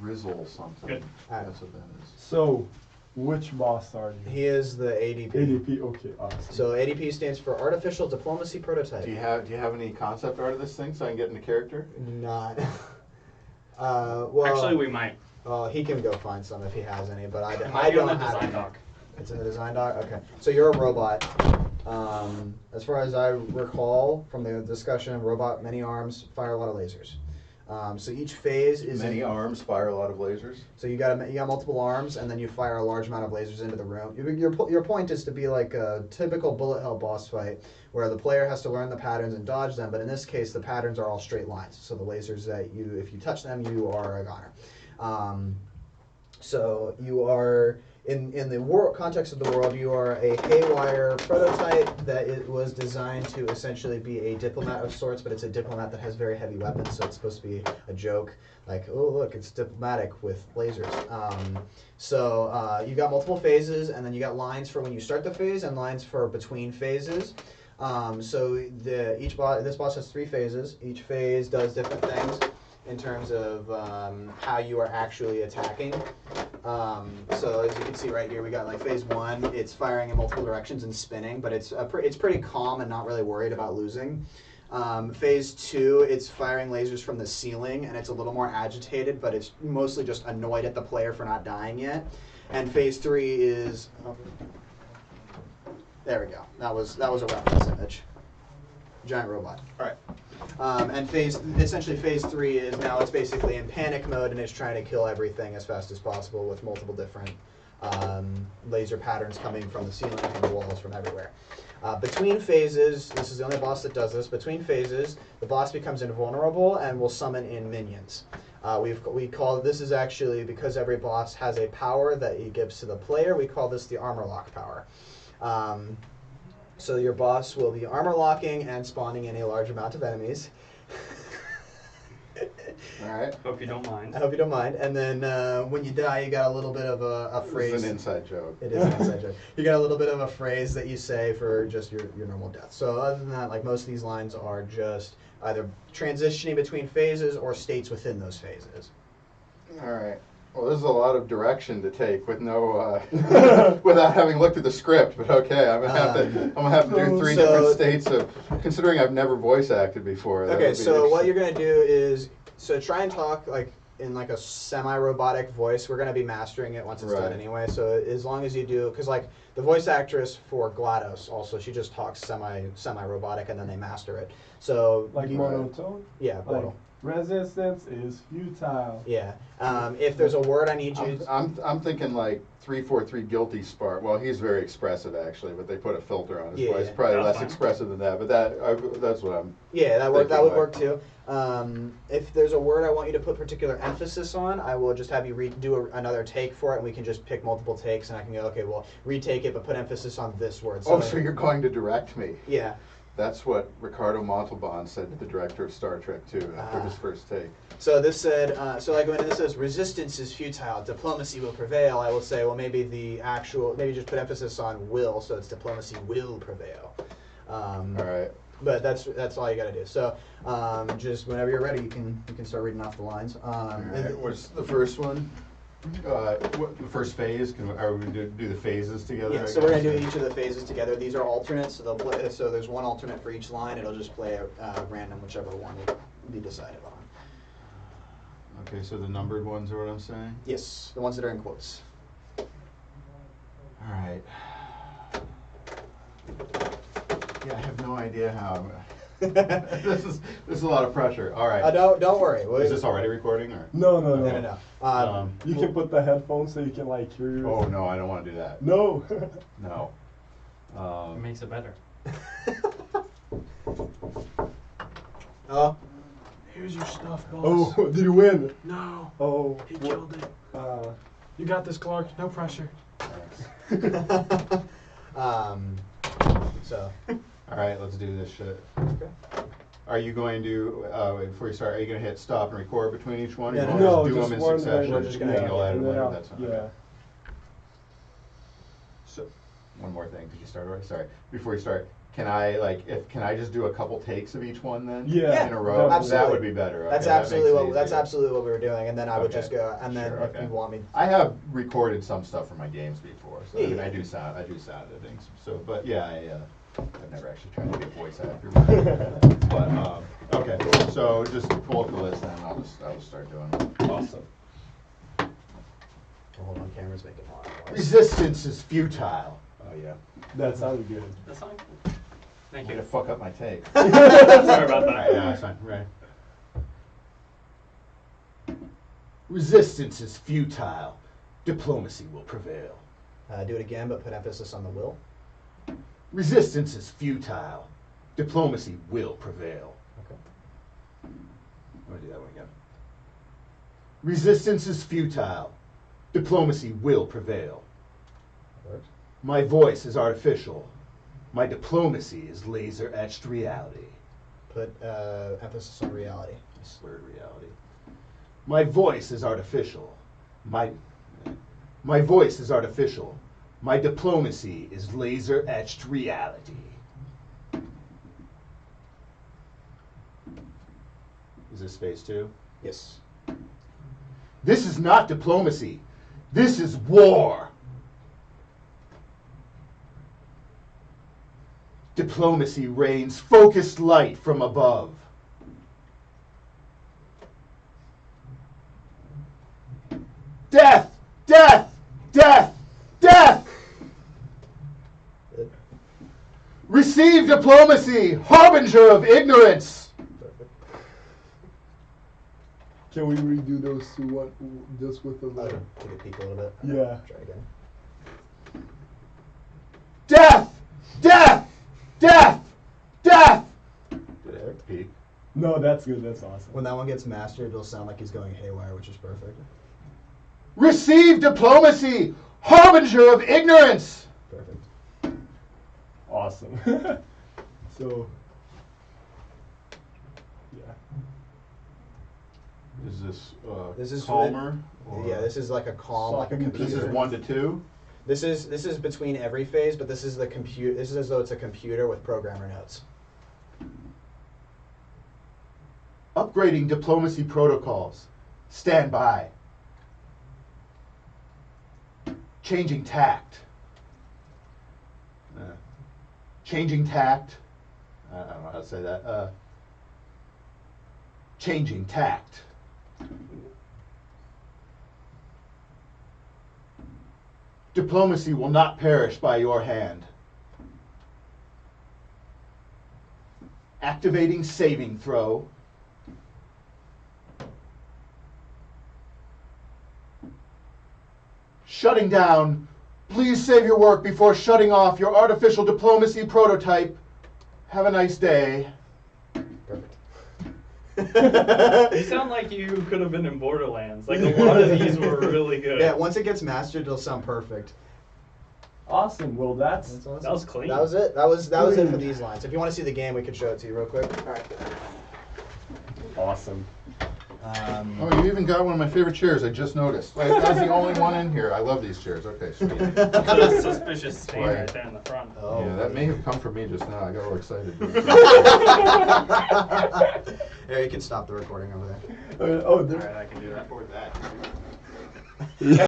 Drizzle something. Good. That's what that is. So, which boss are you? He is the ADP. ADP. Okay, awesome. So ADP stands for Artificial Diplomacy Prototype. Do you have any concept art of this thing so I can get into character? Not. Well, Actually, we might. he can go find some if he has any, but I Might be on don't the have design any. doc. It's in the design doc? Okay. So you're a robot. As far as I recall from the discussion, robot, many arms, fire a lot of lasers. So each phase is Many arms fire a lot of lasers. So you got multiple arms, and then you fire a large amount of lasers into the room. Your point is to be like a typical bullet hell boss fight, where the player has to learn the patterns and dodge them. But in this case, the patterns are all straight lines. So the lasers that if you touch them, you are a goner. So you are in the context of the world, you are a haywire prototype that it was designed to essentially be a diplomat of sorts, but it's a diplomat that has very heavy weapons, so it's supposed to be a joke. Like, oh look, it's diplomatic with lasers. You got multiple phases, and then you got lines for when you start the phase and lines for between phases. This boss has 3 phases. Each phase does different things in terms of how you are actually attacking. So as you can see right here, we got like phase 1. It's firing in multiple directions and spinning, but it's pretty calm and not really worried about losing. Phase 2, it's firing lasers from the ceiling, and it's a little more agitated, but it's mostly just annoyed at the player for not dying yet. And phase 3 is there we go. That was a reference image. Giant robot. All right. And essentially phase 3 is now it's basically in panic mode, and it's trying to kill everything as fast as possible with multiple different laser patterns coming from the ceiling, from the walls, from everywhere. Between phases, this is the only boss that does this. Between phases, the boss becomes invulnerable and will summon in minions. We call this is actually because every boss has a power that he gives to the player. We call this the armor lock power. So your boss will be armor locking and spawning in a large amount of enemies. All right. Hope you don't mind. I hope you don't mind. And then when you die, you got a little bit of a phrase. It's an inside joke. It is an inside joke. You got a little bit of a phrase that you say for just your normal death. So other than that, like most of these lines are just either transitioning between phases or states within those phases. All right. Well, this is a lot of direction to take with no, without having looked at the script. But okay, I'm gonna have to do 3 different states of. Considering I've never voice acted before. Okay, so what you're gonna do is try and talk like in like a semi-robotic voice. We're gonna be mastering it once it's done anyway. So as long as you do, because like the voice actress for GLaDOS also, she just talks semi-robotic, and then they master it. So like monotone. Yeah, like, resistance is futile. Yeah. If there's a word I need you. I'm thinking like 343 guilty spark. Well, he's very expressive actually, but they put a filter on his voice. Probably less expressive than that, but that's what I'm. Yeah, that would work too. If there's a word I want you to put particular emphasis on, I will just have you do another take for it, and we can just pick multiple takes, and I can go, okay, well, retake it, but put emphasis on this word. So you're going to direct me? Yeah. That's what Ricardo Montalban said to the director of Star Trek 2 after his first take. So this said, like when this says resistance is futile, diplomacy will prevail, I will say, well, maybe maybe just put emphasis on will, so it's diplomacy will prevail. All right. But that's all you got to do. So just whenever you're ready, you can start reading off the lines. What's the first one? What the first phase? Are we going to do the phases together? Yeah, so we're going to do each of the phases together. These are alternates, so they'll play. So there's one alternate for each line. It'll just play random, whichever one will be decided on. Okay, so the numbered ones are what I'm saying? Yes, the ones that are in quotes. All right. Yeah, I have no idea how I'm this is a lot of pressure. All right. Don't worry. Is this already recording or? No. No. You can put the headphones so you can like hear your. Oh no, I don't want to do that. No. No. It makes it better. Oh. Here's your stuff, boss. Oh, did you win? No. Oh. He killed it. You got this, Clark. No pressure. So. All right, let's do this shit. Okay. Are you going to, before you start, are you going to hit stop and record between each one? Yeah, or no, do just them in one succession? We're just gonna and you'll add them later. yeah. That's fine. Yeah. So, one more thing. Did you start already? Sorry. Before you start, can I just do a couple takes of each one then? Yeah, In a row? definitely. That would be better. That's Okay, that absolutely makes it what that's easier. absolutely what we were doing, and then I would Okay. just go, and then Sure, if okay. you want me, I have recorded some stuff for my games before, so I mean, Yeah. I do sound editing. So, but yeah, I've never actually tried to be a voice actor. But okay, so just pull up the list, and I'll just start doing it. Awesome. hold on, camera's making a lot of noise. Resistance is futile. Oh yeah. That sounded good. That's fine. Thank I'm you. gonna fuck up my take. Sorry about Alright, that. yeah, that's fine. Right. Resistance is futile. Diplomacy will prevail. Do it again, but put emphasis on the will. Resistance is futile. Diplomacy will prevail. Okay. I'm gonna do that one again. Resistance is futile. Diplomacy will prevail. Works. My voice is artificial. My diplomacy is laser etched reality. Put emphasis on reality. Slurred reality. My voice is artificial. My voice is artificial. My diplomacy is laser etched reality. Is this phase 2? Yes. This is not diplomacy. This is war. Diplomacy rains focused light from above. Death! Death! Death! Death! Good. Receive diplomacy, harbinger of ignorance. Perfect. Can we redo those two one just with the Take a peek a little bit. Yeah. Try again. Death! Death! Death! Death! Did I peek? No, that's good. That's awesome. When that one gets mastered, it'll sound like he's going haywire, which is perfect. Receive diplomacy, harbinger of ignorance. Perfect. Awesome. So. Yeah. Is this This is calmer? Yeah, this is like a calm, like a Softening computer. This is 1 to 2. This is between every phase, but this is the compute. This is as though it's a computer with programmer notes. Upgrading diplomacy protocols. Stand by. Changing tact. Changing tact. I don't know how to say that. Changing tact. Diplomacy will not perish by your hand. Activating saving throw. Shutting down. Please save your work before shutting off your artificial diplomacy prototype. Have a nice day. Perfect. You sound like you could have been in Borderlands. Like, a lot of these were really good. Yeah, once it gets mastered, it'll sound perfect. Awesome. Well, that's That's awesome. That was clean. That was it. That was it for these lines. If you want to see the game, we could show it to you real quick. All right. awesome. Oh, you even got one of my favorite chairs. I just noticed. Like, that's the only one in here. I love these chairs. Okay, sweet. The suspicious stain Right. right there in the front. Oh, Yeah, that may have come from me just now. I got all excited. There, you can stop the recording over there. Oh, All there. right, I can do that. Record that.